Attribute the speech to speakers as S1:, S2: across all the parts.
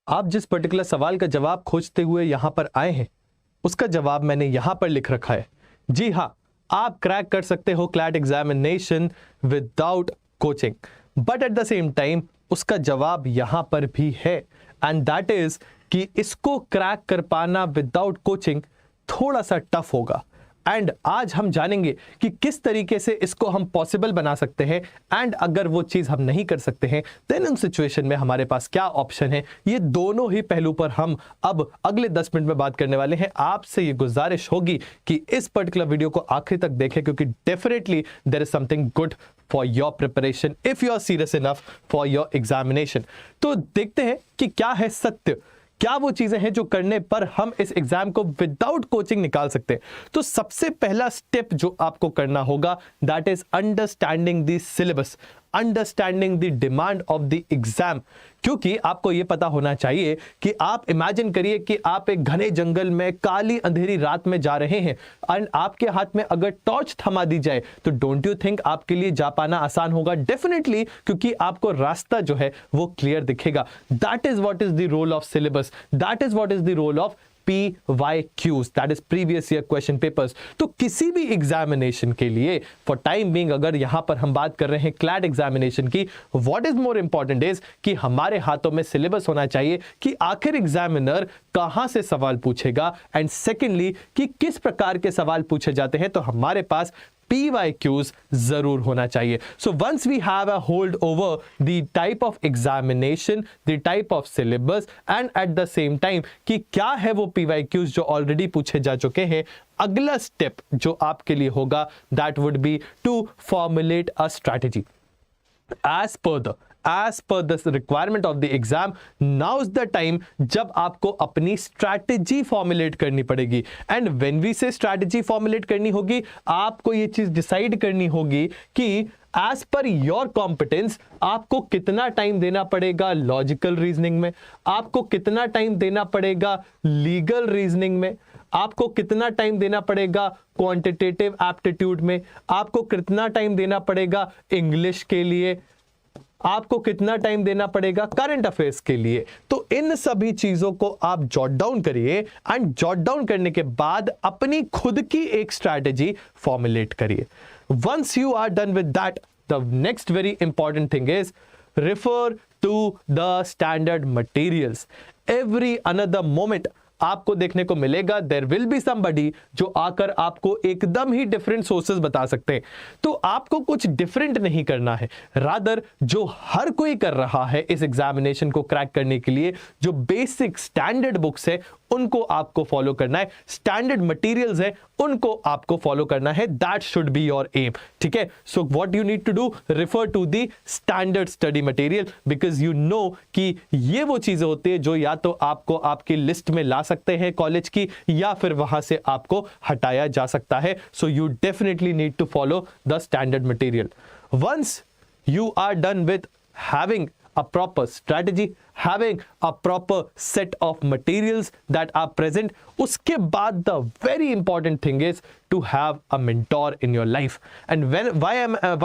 S1: आप जिस पर्टिकुलर सवाल का जवाब खोजते हुए यहां पर आए हैं उसका जवाब मैंने यहां पर लिख रखा है। जी हां, आप क्रैक कर सकते हो CLAT examination without coaching, but at the same time उसका जवाब यहां पर भी है, एंड दैट इज कि इसको क्रैक कर पाना विदाउट कोचिंग थोड़ा सा टफ होगा। एंड आज हम जानेंगे कि किस तरीके से इसको हम पॉसिबल बना सकते हैं, एंड अगर वो चीज हम नहीं कर सकते हैं देन उन सिचुएशन में हमारे पास क्या ऑप्शन है। ये दोनों ही पहलू पर हम अब अगले 10 मिनट में बात करने वाले हैं। आपसे ये गुजारिश होगी कि इस पर्टिकुलर वीडियो को आखिर तक देखें, क्योंकि definitely there is something good for your preparation if you are serious enough for your examination. तो देखते हैं कि क्या है सत्य, क्या वो चीजें हैं जो करने पर हम इस एग्जाम को विदाउट कोचिंग निकाल सकते हैं। तो सबसे पहला स्टेप जो आपको करना होगा that is understanding the syllabus, understanding the demand of the exam. क्योंकि आपको यह पता होना चाहिए कि आप इमेजिन करिए कि आप एक घने जंगल में काली अंधेरी रात में जा रहे हैं एंड आपके हाथ में अगर टॉर्च थमा दी जाए तो डोंट यू थिंक आपके लिए जा पाना आसान होगा? डेफिनेटली, क्योंकि आपको रास्ता जो है वो क्लियर दिखेगा। That is what is the role of syllabus, that is what is the role of PYQs, that is previous year question papers। तो किसी भी एग्जामिनेशन के लिए फॉर टाइम बीइंग, अगर यहां पर हम बात कर रहे हैं क्लैट एग्जामिनेशन की, what is more important is कि हमारे हाथों में सिलेबस होना चाहिए कि आखिर एग्जामिनर कहां से सवाल पूछेगा, एंड सेकेंडली कि किस प्रकार के सवाल पूछे जाते हैं। तो हमारे पास PYQs जरूर होना चाहिए। So once we have a hold over the type of examination, the type of syllabus and at the same time कि क्या है वो PYQs जो ऑलरेडी पूछे जा चुके हैं, अगला स्टेप जो आपके लिए होगा that would be to formulate a strategy as per the requirement of the exam। now is the time जब आपको अपनी स्ट्रैटेजी फॉर्मुलेट करनी पड़ेगी, एंड व्हेन वी से स्ट्रैटेजी फॉर्मुलेट करनी होगी, आपको ये चीज डिसाइड करनी होगी कि एज पर योर कॉम्पिटेंस आपको कितना टाइम देना पड़ेगा लॉजिकल रीजनिंग में, आपको कितना टाइम देना पड़ेगा लीगल रीजनिंग में, आपको कितना टाइम देना पड़ेगा क्वांटिटेटिव एप्टीट्यूड में, आपको कितना टाइम देना पड़ेगा इंग्लिश के लिए, आपको कितना टाइम देना पड़ेगा करंट अफेयर्स के लिए। तो इन सभी चीजों को आप जॉट डाउन करिए, एंड जॉट डाउन करने के बाद अपनी खुद की एक स्ट्रैटेजी फॉर्मुलेट करिए। Once you are done with that, the next very important thing is refer to the standard materials. Every another moment आपको देखने को मिलेगा देयर विल बी समबडी जो आकर आपको एकदम ही डिफरेंट सोर्सेज बता सकते हैं। तो आपको कुछ डिफरेंट नहीं करना है, रादर जो हर कोई कर रहा है इस एग्जामिनेशन को क्रैक करने के लिए, जो बेसिक स्टैंडर्ड बुक्स है उनको आपको फॉलो करना है, स्टैंडर्ड मटेरियल्स है उनको आपको फॉलो करना है। That should be your aim, ठीक है। So what you need to do, refer to the standard study material, because you know कि ये वो चीजें होती है जो या तो आपको आपकी लिस्ट में ला सकते हैं कॉलेज की, या फिर वहां से आपको हटाया जा सकता है। So you definitely need to follow the standard material. Once you are done with having a proper strategy, having a proper set of materials that are present, uske baad the very important thing is to have a mentor in your life. And why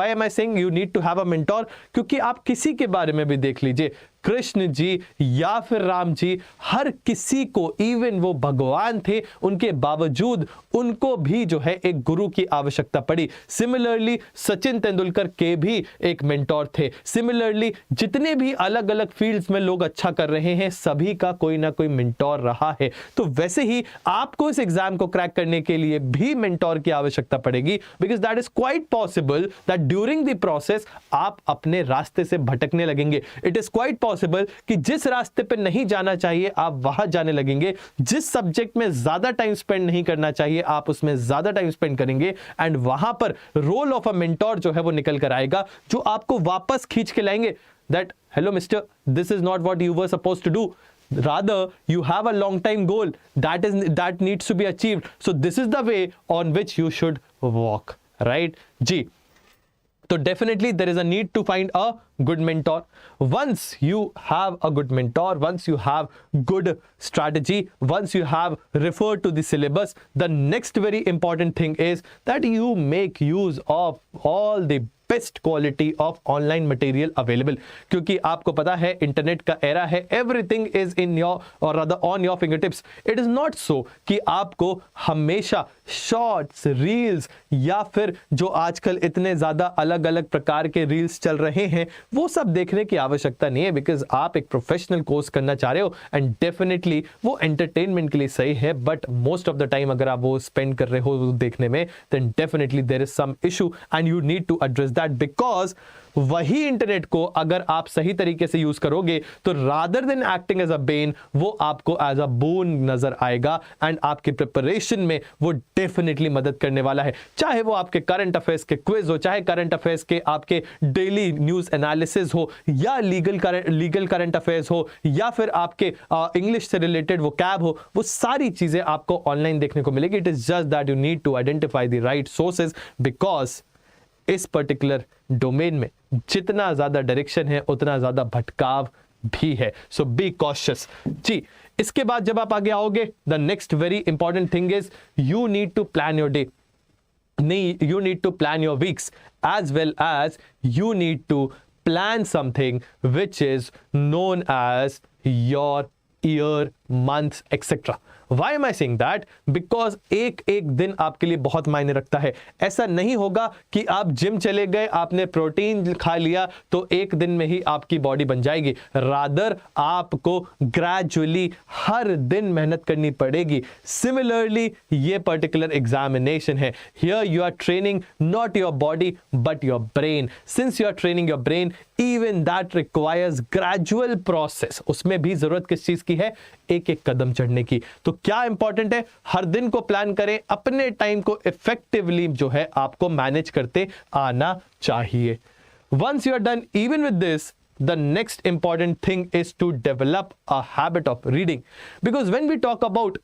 S1: am I saying you need to have a mentor? क्योंकि आप किसी के बारे में भी देख लीजिए, कृष्ण जी या फिर राम जी, हर किसी को, इवन वो भगवान थे, उनके बावजूद उनको भी जो है एक गुरु की आवश्यकता पड़ी। सिमिलरली सचिन तेंदुलकर के भी एक मेंटोर थे। सिमिलरली जितने भी अलग अलग फील्ड्स में लोग अच्छा कर रहे हैं, सभी का कोई ना कोई मेंटोर रहा है। तो वैसे ही आपको इस एग्जाम को क्रैक करने के लिए भी मेंटोर की आवश्यकता पड़ेगी, because that is quite possible that during the process आप अपने रास्ते से भटकने लगेंगे। इट इज क्वाइट पॉसिबल कि जिस रास्ते पे नहीं जाना चाहिए आप वहां जाने लगेंगे, जिस सब्जेक्ट में ज्यादा टाइम स्पेंड नहीं करना चाहिए आप उसमें ज्यादा टाइम स्पेंड करेंगे, एंड वहां पर रोल ऑफ अ मेंटोर जो है वो निकल कर आएगा, जो आपको वापस खींच के लाएंगे that hello mister, this is not what you were supposed to do, rather you have a long time goal that needs to be achieved, so this is the way on which you should walk, right ji? So definitely there is a need to find a good mentor. Once you have a good mentor, once you have good strategy, once you have referred to the syllabus, the next very important thing is that you make use of all the best quality of online material available, क्योंकि आपको पता है internet का era है, everything is in your और rather on your finger tips. It is not so कि आपको हमेशा शॉर्ट्स, रील्स या फिर जो आजकल इतने ज्यादा अलग अलग प्रकार के रील्स चल रहे हैं वो सब देखने की आवश्यकता नहीं है, बिकॉज आप एक प्रोफेशनल कोर्स करना चाह रहे हो एंड डेफिनेटली वो एंटरटेनमेंट के लिए सही है, but most of the time अगर आप वो स्पेंड कर रहे हो देखने में, then definitely there is some issue and you need to address that, because वही इंटरनेट को अगर आप सही तरीके से यूज करोगे तो rather than acting as a bane, वो आपको एज अ बोन नजर आएगा एंड आपके प्रिपरेशन में वो डेफिनेटली मदद करने वाला है। चाहे वो आपके करंट अफेयर्स के क्विज हो, चाहे करंट अफेयर्स के आपके डेली न्यूज एनालिसिस हो, या लीगल करंट अफेयर्स हो, या फिर आपके इंग्लिश से रिलेटेड वो कैब हो, वो सारी चीजें आपको ऑनलाइन देखने को मिलेगी। It is just that you need to identify the right sources, because इस पर्टिकुलर डोमेन में जितना ज्यादा डायरेक्शन है उतना ज्यादा भटकाव भी है, सो बी कॉशियस जी। इसके बाद जब आप आगे आओगे, the next very important thing is you need to plan your day, नहीं, you need to plan your weeks as well as you need to plan something which is known as your year, months, etc. Why am I saying that? Because एक एक दिन आपके लिए बहुत मायने रखता है। ऐसा नहीं होगा कि आप जिम चले गए, आपने प्रोटीन खा लिया तो एक दिन में ही आपकी बॉडी बन जाएगी। रादर आपको ग्रेजुअली हर दिन मेहनत करनी पड़ेगी। सिमिलरली ये पर्टिकुलर एग्जामिनेशन है, here you are training not your body but your brain. Since you are training your brain, even that requires gradual process. उसमें भी जरूरत किस चीज की है? एक एक कदम चढ़ने की। तो क्या इंपॉर्टेंट है? हर दिन को प्लान करें, अपने टाइम को इफेक्टिवली जो है आपको मैनेज करते आना चाहिए। Once you are done even with this, the next important thing is to develop a habit of reading, because when we talk about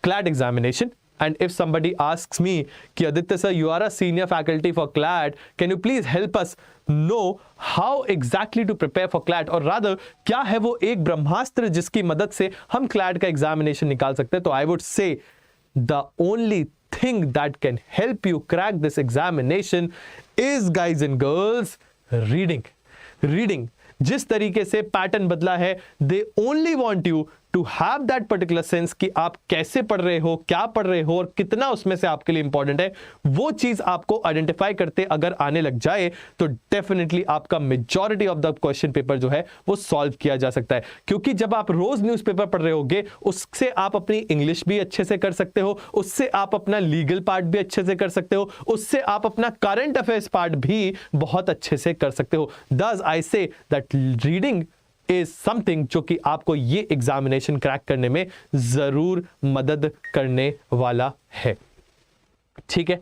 S1: CLAT examination, and if somebody asks me कि Aditya sir, you are a senior faculty for CLAT, can you please help us know how exactly to prepare for CLAT, और rather क्या है वो एक ब्रह्मास्त्र जिसकी मदद से हम CLAT का एग्जामिनेशन निकाल सकते हैं? तो I would say the only thing that can help you crack this examination is, guys and girls, reading. जिस तरीके से पैटर्न बदला है, they only want you to have that particular sense कि आप कैसे पढ़ रहे हो, क्या पढ़ रहे हो और कितना उसमें से आपके लिए इंपॉर्टेंट है। वो चीज आपको आइडेंटिफाई करते अगर आने लग जाए तो डेफिनेटली आपका majority of the question paper जो है वो सॉल्व किया जा सकता है। क्योंकि जब आप रोज न्यूज़पेपर पढ़ रहे होगे, उससे आप अपनी इंग्लिश भी अच्छे से कर सकते हो, उससे आप अपना लीगल पार्ट भी अच्छे से कर सकते हो, उससे आप अपना करंट अफेयर्स पार्ट भी बहुत अच्छे से कर सकते हो। दस आई say that reading is something जो कि आपको ये एग्जामिनेशन क्रैक करने में जरूर मदद करने वाला है। ठीक है,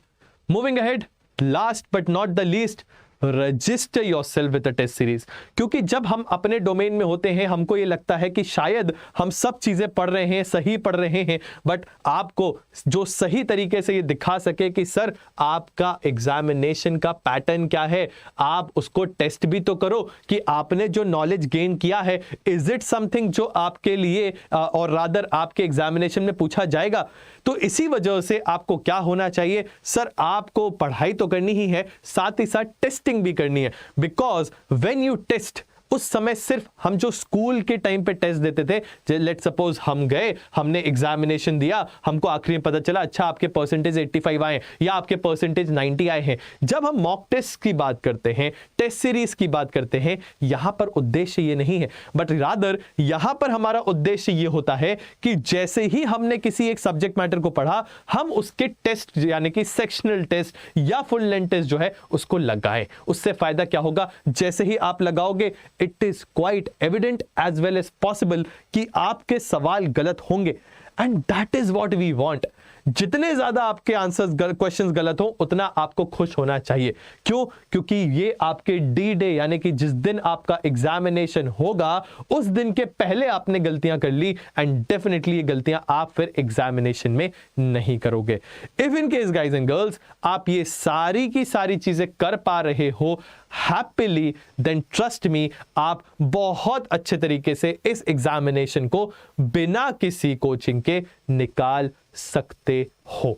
S1: moving ahead, last but not the least, register yourself with a test series. क्योंकि जब हम अपने डोमेन में होते हैं, हमको ये लगता है कि शायद हम सब चीजें पढ़ रहे हैं, सही पढ़ रहे हैं, बट आपको जो सही तरीके से ये दिखा सके कि सर आपका एग्जामिनेशन का पैटर्न क्या है, आप उसको टेस्ट भी तो करो कि आपने जो नॉलेज गेन किया है, इज इट समथिंग जो आपके लिए और रादर आपके एग्जामिनेशन में पूछा जाएगा। तो इसी वजह से आपको क्या होना चाहिए? सर आपको पढ़ाई तो करनी ही है, साथ ही साथ टेस्टिंग भी करनी है। बिकॉज व्हेन यू टेस्ट, उस समय सिर्फ हम जो स्कूल के टाइम पे टेस्ट देते थे, लेट सपोज हम गए, हमने एग्जामिनेशन दिया, हमको आखिरी में पता चला अच्छा आपके परसेंटेज 85 आए या आपके परसेंटेज 90 आए हैं। जब हम मॉक टेस्ट की बात करते हैं, टेस्ट सीरीज की बात करते हैं, यहां पर उद्देश्य ये नहीं है, बट रादर यहां पर हमारा उद्देश्य ये होता है कि जैसे ही हमने किसी एक सब्जेक्ट मैटर को पढ़ा, हम उसके टेस्ट यानी कि सेक्शनल टेस्ट या फुल लेंथ टेस्ट जो है उसको लगाएं। उससे फायदा क्या होगा? जैसे ही आप लगाओगे, it is quite evident as well as possible कि आपके सवाल गलत होंगे, and that is what we want. जितने ज्यादा आपके आंसर्स क्वेश्चंस गलत हो, उतना आपको खुश होना चाहिए। क्यों? क्योंकि ये आपके डी डे यानी कि जिस दिन आपका एग्जामिनेशन होगा, उस दिन के पहले आपने गलतियां कर ली, एंड डेफिनेटली ये गलतियां आप फिर एग्जामिनेशन में नहीं करोगे। If in case guys and girls आप ये सारी की सारी चीजें कर पा रहे हो हैप्पीली, देन ट्रस्ट मी, आप बहुत अच्छे तरीके से इस एग्जामिनेशन को बिना किसी कोचिंग के निकाल सकते हो।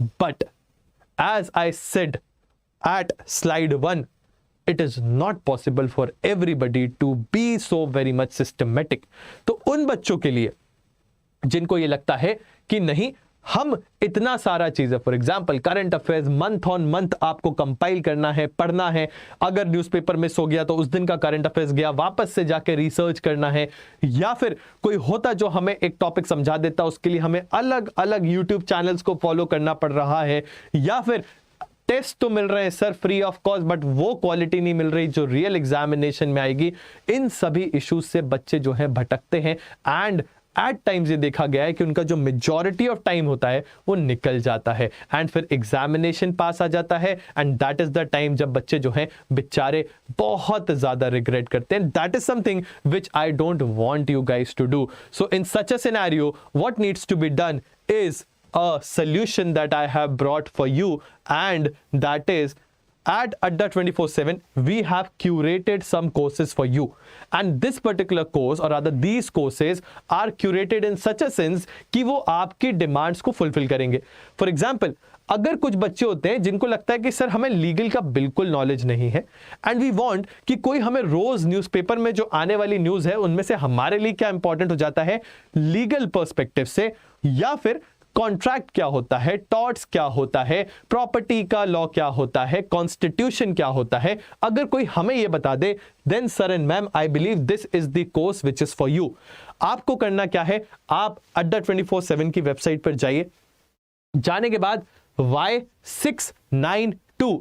S1: But as I said at slide 1, it is not possible for everybody to be so very much systematic. तो उन बच्चों के लिए जिनको ये लगता है कि नहीं, हम इतना सारा चीज है, for example current affairs month on month आपको कंपाइल करना है, पढ़ना है, अगर न्यूज़पेपर मिस हो गया तो उस दिन का करंट अफेयर्स गया, वापस से जाके रिसर्च करना है, या फिर कोई होता जो हमें एक टॉपिक समझा देता, उसके लिए हमें अलग अलग यूट्यूब चैनल्स को फॉलो करना पड़ रहा है, या फिर टेस्ट तो मिल रहे हैं sir free of cost, but वो क्वालिटी नहीं मिल रही जो रियल एग्जामिनेशन में आएगी। इन सभी इश्यूज से बच्चे जो है भटकते हैं, एंड एट टाइम्स ये देखा गया है कि उनका जो मेजॉरिटी ऑफ टाइम होता है वो निकल जाता है, एंड फिर एग्जामिनेशन पास आ जाता है, and that is the time जब बच्चे जो हैं बेचारे बहुत ज्यादा रिग्रेट करते हैं। That is something which I don't want you guys to do. So in such a scenario what needs to be done is a solution that I have brought for you, and that is at Adda 24/7 we have curated some courses for you, and this particular course or rather these courses are curated in such a sense कि वो आपकी demands को fulfil करेंगे। For example अगर कुछ बच्चे होते हैं जिनको लगता है कि सर हमें लीगल का बिल्कुल नॉलेज नहीं है, एंड वी वांट कि कोई हमें रोज न्यूज़पेपर में जो आने वाली न्यूज़ है उनमें से हमारे लिए क्या इंपॉर्टेंट हो जाता है लीगल पर्सपेक्टिव से, या फिर कॉन्ट्रैक्ट क्या होता है, टॉर्ट्स क्या होता है, प्रॉपर्टी का लॉ क्या होता है, कॉन्स्टिट्यूशन क्या होता है, अगर कोई हमें ये बता दे, then sir and ma'am I believe this is the course which is for you. आपको करना क्या है, आप अड्डा 24/7 की वेबसाइट पर जाइए, जाने के बाद Y692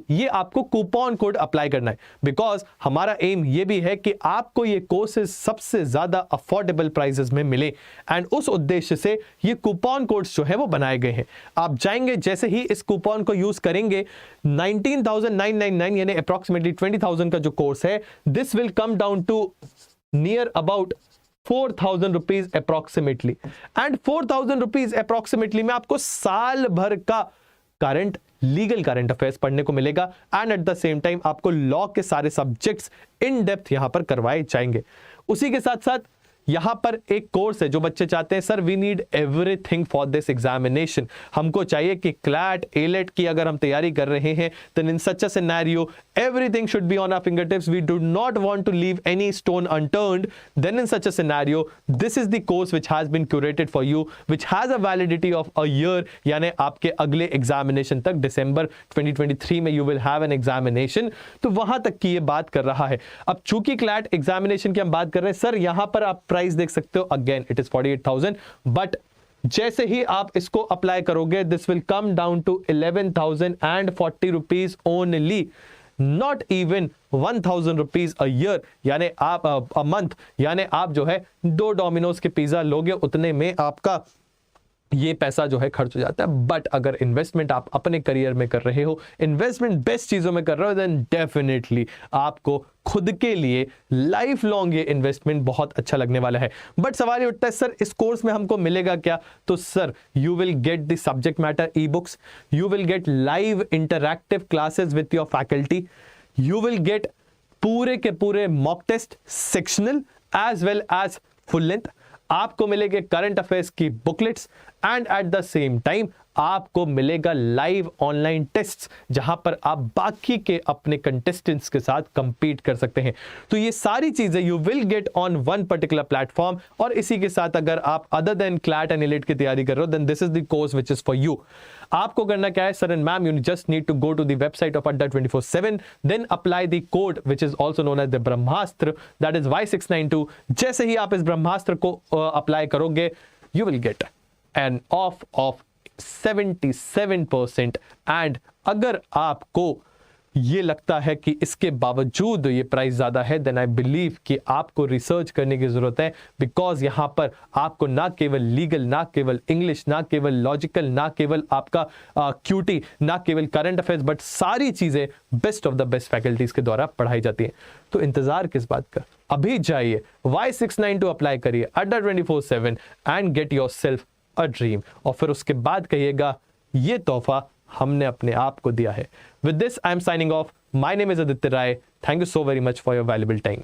S1: ये आपको कूपन कोड अप्लाई करना है, बिकॉज हमारा एम ये भी है कि आपको ये कोर्सेज सबसे ज्यादा अफोर्डेबल प्राइसेस में मिले, एंड उस उद्देश्य से ये कूपन कोड्स जो है वो बनाए गए हैं। आप जाएंगे, जैसे ही इस कूपन को यूज करेंगे 19,999 यानी अप्रॉक्सीमेटली 20,000 का जो कोर्स है, this will come down to near about 4,000 rupees approximately, and 4,000 rupees approximately में आपको साल भर का लीगल करंट अफेयर्स पढ़ने को मिलेगा, and at the same time आपको लॉ के सारे सब्जेक्ट्स इन डेप्थ यहां पर करवाए जाएंगे। उसी के साथ साथ यहां पर एक कोर्स है जो बच्चे चाहते हैं sir we need everything for this examination, हमको चाहिए कि क्लैट एलेट की अगर हम तैयारी कर रहे हैं then in such a scenario everything should be on our fingertips, we do not want to leave any stone unturned, then in such a scenario this is the course which has been curated for you, which has a validity of a year, यानी आपके अगले examination तक दिसंबर 2023 में you will have an examination। तो वहां तक की ये बात कर रहा है। अब चूंकि क्लैट एग्जामिनेशन की हम बात कर रहे हैं, सर यहां पर आप प्राइस देख सकते हो, अगेन इट इज 48,000, बट जैसे ही आप इसको अप्लाई करोगे this will come down to 11,040 rupees only, not even 1,000 rupees a year, यानी आप अ मंथ, यानी आप जो है 2 डोमिनोज के पिज्जा लोगे उतने में आपका ये पैसा जो है खर्च हो जाता है। बट अगर इन्वेस्टमेंट आप अपने करियर में कर रहे हो, इन्वेस्टमेंट बेस्ट चीजों में कर रहे हो, देन डेफिनेटली आपको खुद के लिए लाइफ लॉन्ग ये इन्वेस्टमेंट बहुत अच्छा लगने वाला है। बट सवाल ये उठता है सर इस कोर्स में हमको मिलेगा क्या? तो sir you will get the subject matter e books, you will get live interactive classes with your faculty, you will get पूरे के पूरे mock test sectional as well as full length, आपको मिलेंगे करंट अफेयर्स की booklets, and at the same time आपको मिलेगा live online tests जहां पर आप बाकी के अपने कंटेस्टेंट्स के साथ कंपीट कर सकते हैं। तो ये सारी चीजें you will get on one particular platform, और इसी के साथ अगर आप other than CLAT and AILET की तैयारी कर रहे हो then this is the course which is for you. आपको करना क्या है sir and ma'am, you just need to go to the website of Adda 24/7, then apply the code which is also known as the Brahmastra, that is Y692। जैसे ही आप इस ब्रह्मास्त्र को apply करोगे you will get an of 77%, and अगर आपको ये लगता है कि इसके बावजूद ये प्राइस ज्यादा है, देन आई बिलीव कि आपको रिसर्च करने की जरूरत है, बिकॉज यहां पर आपको ना केवल लीगल, ना केवल इंग्लिश, ना केवल लॉजिकल, ना केवल आपका क्यूटी, ना केवल करंट अफेयर्स, बट सारी चीजें best of the best faculties के द्वारा पढ़ाई जाती हैं। तो इंतजार किस बात का, अभी जाइए Y692 अप्लाई करिए Adda 24/7 and get your self a dream, और फिर उसके बाद कहिएगा ये तोहफा हमने अपने आप को दिया है। With this I am signing off, my name is Aditya Rai, thank you so very much for your valuable time.